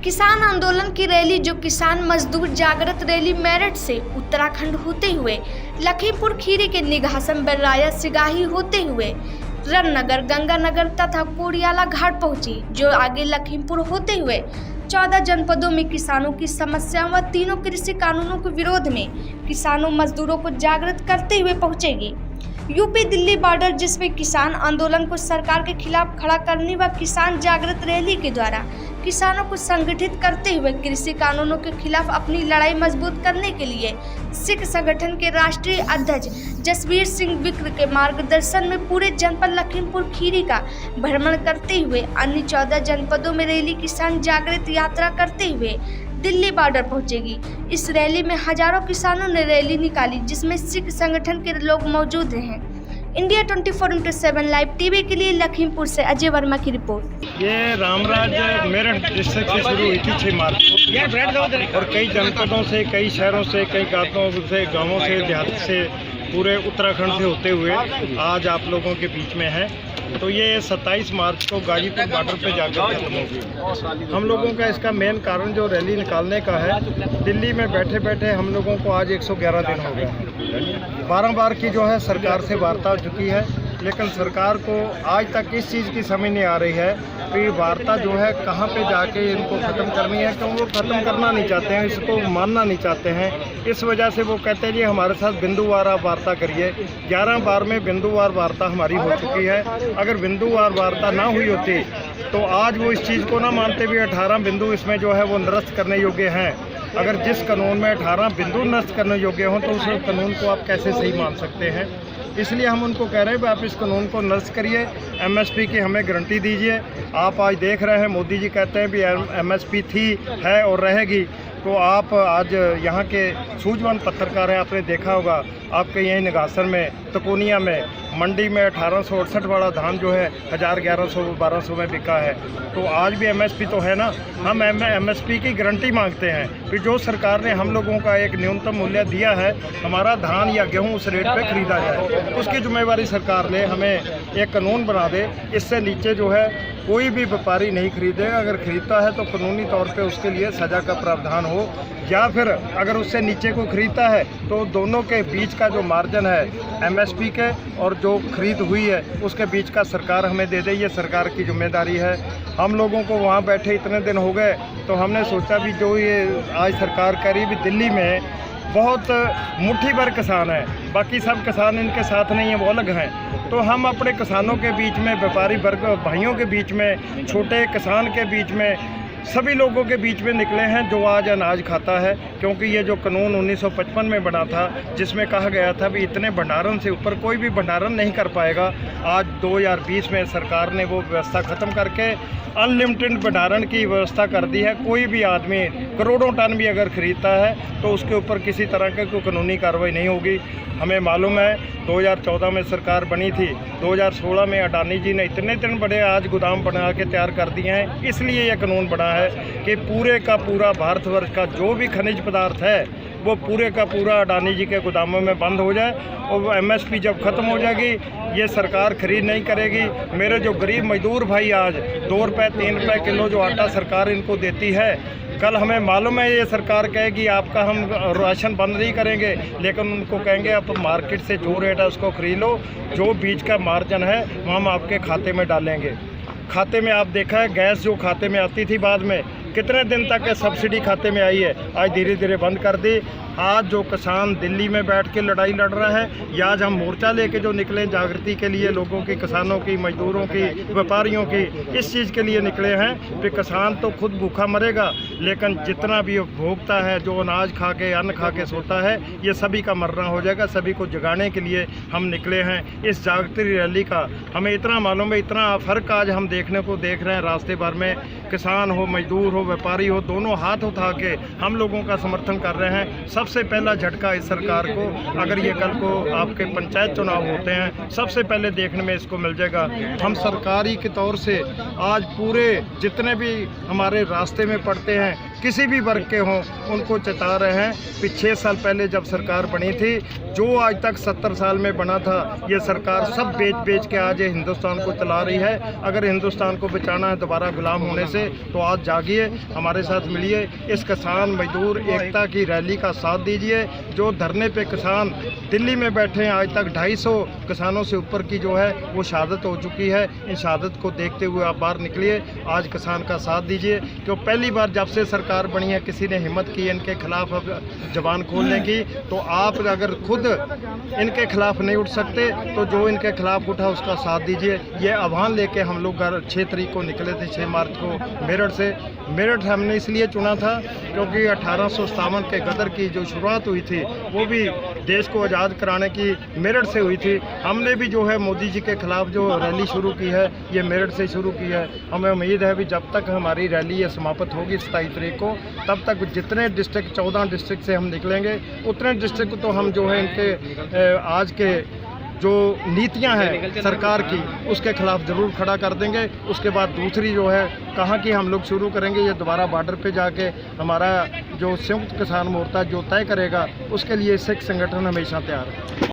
किसान आंदोलन की रैली जो किसान मजदूर जागृत रैली मेरठ से उत्तराखंड होते हुए लखीमपुर खीरी के निघासन बर्राया सिगाही होते हुए रननगर गंगानगर तथा कोड़ियाला घाट पहुंची, जो आगे लखीमपुर होते हुए 14 जनपदों में किसानों की समस्याओं व तीनों कृषि कानूनों के विरोध में किसानों मजदूरों को जागृत करते हुए पहुंचेगी। यूपी दिल्ली बॉर्डर, जिसमें किसान आंदोलन को सरकार के खिलाफ खड़ा करने व किसान जागृत रैली के द्वारा किसानों को संगठित करते हुए कृषि कानूनों के खिलाफ अपनी लड़ाई मजबूत करने के लिए सिख संगठन के राष्ट्रीय अध्यक्ष जसबीर सिंह विक्र के मार्गदर्शन में पूरे जनपद लखीमपुर खीरी का भ्रमण करते हुए अन्य 14 जनपदों में रैली किसान जागृत यात्रा करते हुए दिल्ली बॉर्डर पहुंचेगी। इस रैली में हजारों किसानों ने रैली निकाली, जिसमें सिख संगठन के लोग मौजूद रहे। इंडिया 24/7 लाइव टीवी के लिए लखीमपुर से अजय वर्मा की रिपोर्ट। ये रामराज मेरठ डिस्ट्रिक्ट से शुरू हुई थी 6 मार्च को, और कई जनपदों से, कई शहरों से, कई गांवों से, देहात से, पूरे उत्तराखंड से होते हुए आज आप लोगों के बीच में है। तो ये 27 मार्च को गाजीपुर बॉर्डर पे जाकर खत्म होगी। हम लोगों का इसका मेन कारण जो रैली निकालने का है, दिल्ली में बैठे बैठे हम लोगों को आज 111 दिन हो गए। 12 बार की जो है सरकार से वार्ता हो चुकी है, लेकिन सरकार को आज तक इस चीज़ की समझ नहीं आ रही है कि वार्ता जो है कहाँ पे जाके इनको ख़त्म करनी है, क्यों वो ख़त्म करना नहीं चाहते हैं, इसको मानना नहीं चाहते हैं। इस वजह से वो कहते हैं जी हमारे साथ बिंदुवार आप वार्ता करिए। 11 बार में बिंदुवार वार्ता हमारी हो चुकी है। अगर बिंदुवार वार्ता ना हुई होती तो आज वो इस चीज़ को ना मानते भी 18 बिंदु इसमें जो है वो निरस्त करने योग्य हैं। अगर जिस कानून में 18 बिंदु नष्ट करने योग्य हों तो उस कानून को आप कैसे सही मान सकते हैं। इसलिए हम उनको कह रहे हैं कि आप इस कानून को नष्ट करिए, एमएसपी की हमें गारंटी दीजिए। आप आज देख रहे हैं मोदी जी कहते हैं भी एमएसपी थी, है और रहेगी। तो आप आज यहाँ के सूझवान पत्रकार हैं, आपने देखा होगा आपके यहीं निघासन में, तकोनिया में, मंडी में 1868 वाला धान जो है 1100-1200 में बिका है। तो आज भी एमएसपी तो है ना। हम एमएसपी की गारंटी मांगते हैं कि जो सरकार ने हम लोगों का एक न्यूनतम मूल्य दिया है, हमारा धान या गेहूं उस रेट पे खरीदा जाए। उसकी जिम्मेवारी सरकार ले हमें एक कानून बना दे, इससे नीचे जो है कोई भी व्यापारी नहीं खरीदेगा। अगर खरीदता है तो कानूनी तौर पे उसके लिए सज़ा का प्रावधान हो, या फिर अगर उससे नीचे को खरीदता है तो दोनों के बीच का जो मार्जिन है एमएसपी के और जो खरीद हुई है उसके बीच का सरकार हमें दे दे। ये सरकार की जिम्मेदारी है। हम लोगों को वहाँ बैठे इतने दिन हो गए, तो हमने सोचा भी जो ये आज सरकार कह रही भी दिल्ली में बहुत मुट्ठी भर किसान है, बाकी सब किसान इनके साथ नहीं है, वो अलग हैं। तो हम अपने किसानों के बीच में, व्यापारी वर्ग भाइयों के बीच में, छोटे किसान के बीच में, सभी लोगों के बीच में निकले हैं जो आज अनाज खाता है। क्योंकि ये जो कानून 1955 में बना था, जिसमें कहा गया था भी इतने भंडारण से ऊपर कोई भी भंडारण नहीं कर पाएगा, आज 2020 में सरकार ने वो व्यवस्था ख़त्म करके अनलिमिटेड भंडारण की व्यवस्था कर दी है। कोई भी आदमी करोड़ों टन भी अगर ख़रीदता है तो उसके ऊपर किसी तरह की कोई कानूनी कार्रवाई नहीं होगी। हमें मालूम है 2014 में सरकार बनी थी, 2016 में अडानी जी ने इतने बड़े आज गोदाम बना के तैयार कर दिए हैं। इसलिए यह कानून बना है कि पूरे का पूरा भारतवर्ष का जो भी खनिज पदार्थ है वो पूरे का पूरा अडानी जी के गोदामों में बंद हो जाए, और एमएसपी जब ख़त्म हो जाएगी ये सरकार खरीद नहीं करेगी। मेरे जो गरीब मजदूर भाई आज 2 रुपये 3 रुपये किलो जो आटा सरकार इनको देती है, कल हमें मालूम है ये सरकार कहेगी आपका हम राशन बंद नहीं करेंगे, लेकिन उनको कहेंगे आप मार्केट से जो रेट है उसको खरीद लो, जो बीच का मार्जिन है वो हम आपके खाते में डालेंगे। खाते में आप देखा है गैस जो खाते में आती थी बाद में कितने दिन तक सब्सिडी खाते में आई है, आज धीरे धीरे बंद कर दी। आज जो किसान दिल्ली में बैठ के लड़ाई लड़ रहा है, या आज हम मोर्चा लेके जो निकले जागृति के लिए, लोगों की, किसानों की, मजदूरों की, व्यापारियों की, इस चीज़ के लिए निकले हैं कि किसान तो खुद भूखा मरेगा, लेकिन जितना भी उपभोक्ता है जो अनाज खा के, अन्न खा के सोता है, ये सभी का मरना हो जाएगा। सभी को जगाने के लिए हम निकले हैं। इस जागृति रैली का हमें इतना मालूम है, इतना फ़र्क आज हम देखने को देख रहे हैं रास्ते भर में। किसान हो, मजदूर हो, व्यापारी हो, दोनों हाथ उठा के हम लोगों का समर्थन कर रहे हैं। सबसे पहला झटका इस सरकार को, अगर ये कल को आपके पंचायत चुनाव होते हैं, सबसे पहले देखने में इसको मिल जाएगा। हम सरकारी के तौर से आज पूरे जितने भी हमारे रास्ते में पड़ते हैं किसी भी वर्ग के हों उनको चेता रहे हैं कि 6 साल पहले जब सरकार बनी थी, जो आज तक 70 साल में बना था, ये सरकार सब बेच के आज ये हिंदुस्तान को चला रही है। अगर हिंदुस्तान को बचाना है दोबारा गुलाम होने से, तो आज जागिए, हमारे साथ मिलिए, इस किसान मजदूर एकता की रैली का साथ दीजिए। जो धरने पे किसान दिल्ली में बैठे हैं, आज तक 250 किसानों से ऊपर की जो है वो शहादत हो चुकी है। इन शहादत को देखते हुए आप बाहर निकलिए, आज किसान का साथ दीजिए। क्यों पहली बार जब से सरकार बनी है किसी ने हिम्मत की इनके खिलाफ अब जबान खोलने की, तो आप अगर खुद इनके खिलाफ नहीं उठ सकते तो जो इनके खिलाफ उठा उसका साथ दीजिए। ये आह्वान लेके हम लोग 6 तारीख को निकले थे, 6 मार्च को मेरठ से। मेरठ हमने इसलिए चुना था क्योंकि 1857 के गदर की जो शुरुआत हुई थी वो भी देश को आज़ाद कराने की मेरठ से हुई थी। हमने भी जो है मोदी जी के खिलाफ जो रैली शुरू की है ये मेरठ से शुरू की है। हमें उम्मीद है भी जब तक हमारी रैली ये समाप्त होगी 27 तारीख को, तब तक जितने डिस्ट्रिक्ट 14 डिस्ट्रिक्ट से हम निकलेंगे, उतने डिस्ट्रिक्ट तो हम जो है इनके आज के जो नीतियां हैं सरकार की उसके खिलाफ ज़रूर खड़ा कर देंगे। उसके बाद दूसरी जो है कहाँ की हम लोग शुरू करेंगे, ये दोबारा बॉर्डर पे जाके हमारा जो संयुक्त किसान मोर्चा जो तय करेगा, उसके लिए सिख संगठन हमेशा तैयार है।